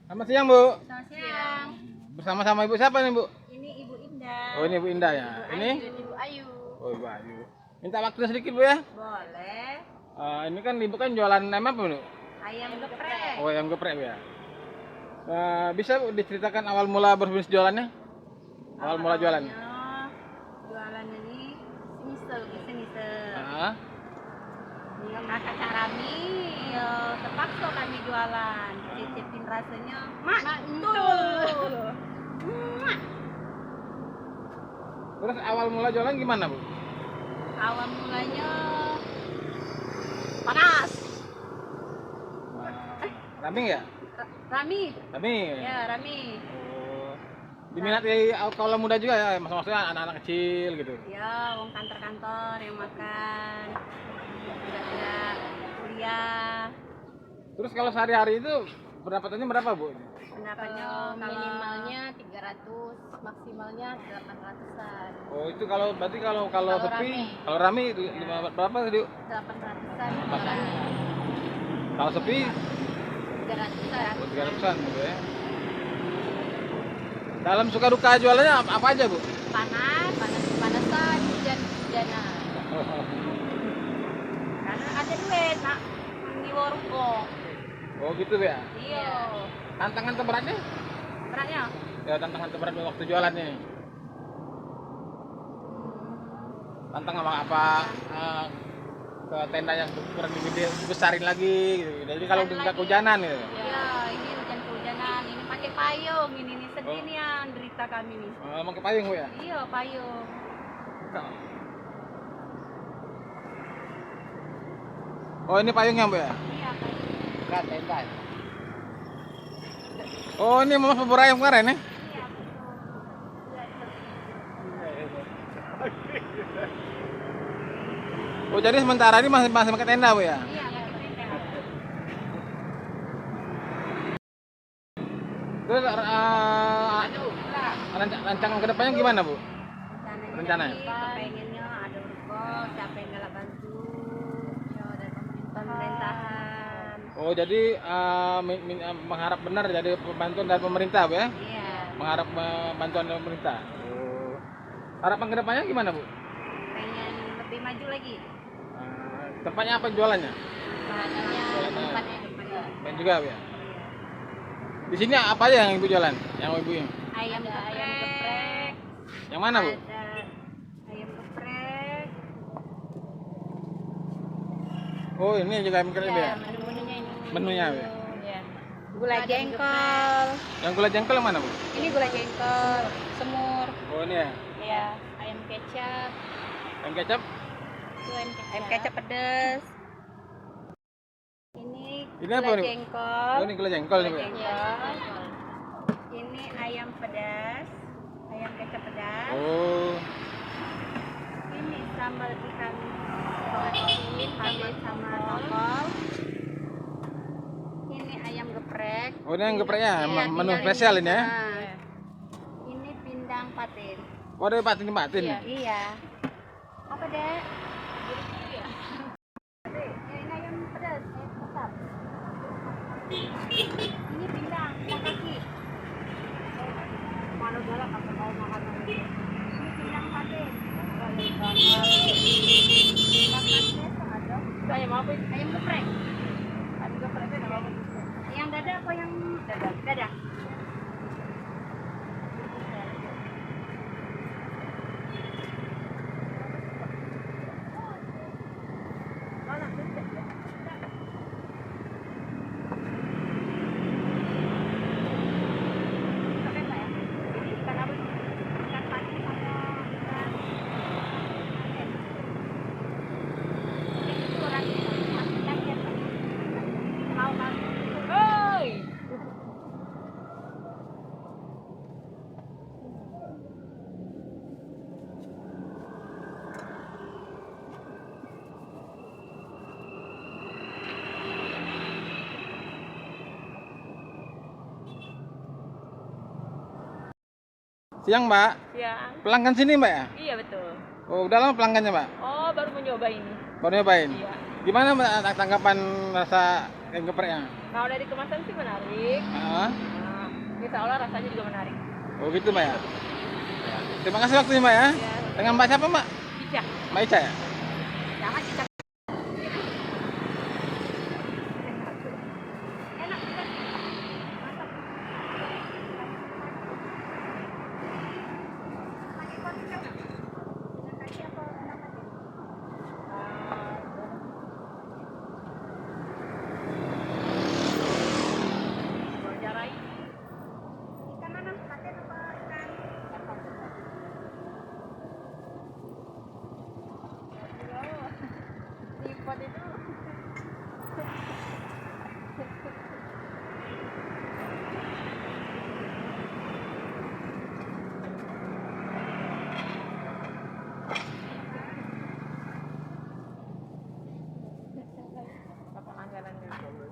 Selamat siang, Bu. Selamat siang. Bersama-sama Ibu siapa nih, Bu? Ini Ibu Indah. Oh, ini Ibu Indah ya. Ini? Ibu Ayu. Oh, Ibu Ayu. Minta waktu sedikit, Bu ya. Boleh. Ini kan Ibu kan jualan ayam apa, Bu? Ayam geprek. Oh, ayam geprek, Bu ya. Bisa Bu diceritakan awal mula berbisnis jualannya? Awal mula jualannya. Jualannya ini semisal. Ah, Kakak Carami, terpaksa kami jualan. Cicipin rasanya mantul. terus awal mula jualan gimana, Bu? Awal mulanya panas. Rame ya? Rami. Rame. Ya, Rami. Oh. Diminati kaula muda juga ya, maksudnya anak-anak kecil gitu. Ya, wong kantor-kantor yang makan. Tidak kuliah. Terus kalau sehari-hari itu pendapatannya berapa, Bu? Pendapatnya Minimalnya 300, maksimalnya 800-an. Oh, itu berarti kalau Kalau sepi, rame. kalau rame berapa tadi? 800-an, Kalau sepi 300-an. 300-an gitu ya. Dalam suka duka jualannya apa aja, Bu? Panas-panasan, hujan-hujanan. karena ada duit nak di warung kok. Oh, gitu ya. Iya. Tantangan terberatnya? Beratnya Ya, tantangan terberat waktu jualannya. Tantangan apa? Ke tenda yang kurang dibesarin lagi gitu. Jadi kalau nggak kehujanan gitu. ya ini hujan kehujanan, ini pakai payung, ini nih sedih nih yang derita kami nih. Emang ke payung, Bu ya? Iya, payung. Oh, ini payungnya, Bu ya? Iya, payung. Enggak, tenda. Oh, ini Mama bubur ayam kemarin ya? Iya, Oh, jadi sementara ini masih pakai tenda, Bu ya? iya, pakai tenda. Terus rancangan ke depannya gimana, Bu? Rencananya? Pengennya ada urkot, siapa yang galak bantu, ya dari pemerintahan. Oh, jadi mengharap benar jadi bantuan dari pemerintah, Bu ya? Iya. Mengharap bantuan dari pemerintah. Oh. Harapan ke depannya gimana, Bu? Pengen lebih maju lagi. Tempatnya apa jualannya? Bahannya tempatnya. Dan juga, Bu ya? Di sini apa aja yang Ibu jualan? Yang Ibu yang? Ayam geprek. Yang mana, Bu? Ada ayam geprek. Oh, ini juga ayam geprek, Bu ya? Menu-menunya ini. Menunya, Bu ya? Iya. Gula jengkol. Yang gula jengkol yang mana, Bu? Ini gula jengkol, semur. Oh, ini ya. Iya, ayam kecap. Ayam kecap? Itu ayam kecap pedas. Ini Gula apa nih, Bu? jengkol. Oh, ini gula jengkol nih, Bu ya? Jengkol. Ini ayam pedas, ayam kecap pedas. Oh. Ini sambal ikan asin sama tongkol. Ini ayam geprek. Oh, ini yang gepreknya, Iya, menu tinggal spesial ini ya? Nah, ini pindang patin. Oh, ada patin-patin. Iya. Apa, Dek? Dek, ini ayam pedas, ayam kecap. Ini pindang, makasih. Malu galak apa kau makan ini? Ini pindang patin. Itu ayam apa? Ayam geprek. Ayam geprek itu apa? Yang dada apa yang dada? Dada. Siang, Mbak. Siang. Pelanggan sini, Mbak ya? Iya betul. Oh, udah lama pelanggannya, Mbak? Oh, baru mau nyoba ini. Baru nyobain? Iya. Gimana Mbak tanggapan rasa ayam gepreknya? Kalau dari kemasan sih menarik. Ah, insya Allah rasanya juga menarik. Oh gitu Mbak ya. Ya. Terima kasih waktunya Mbak ya. Ya, Dengan Mbak siapa Mbak? Ica. Mbak Ica ya. Jangan Ica. Enak kan? Mantap. Pakai konsep nggak? Dengan kaki apa enak aja? Wawancarai. Ikan mana? Paten apa ikan? Sipot itu. Apa anggaran dulu?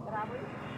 Berapa?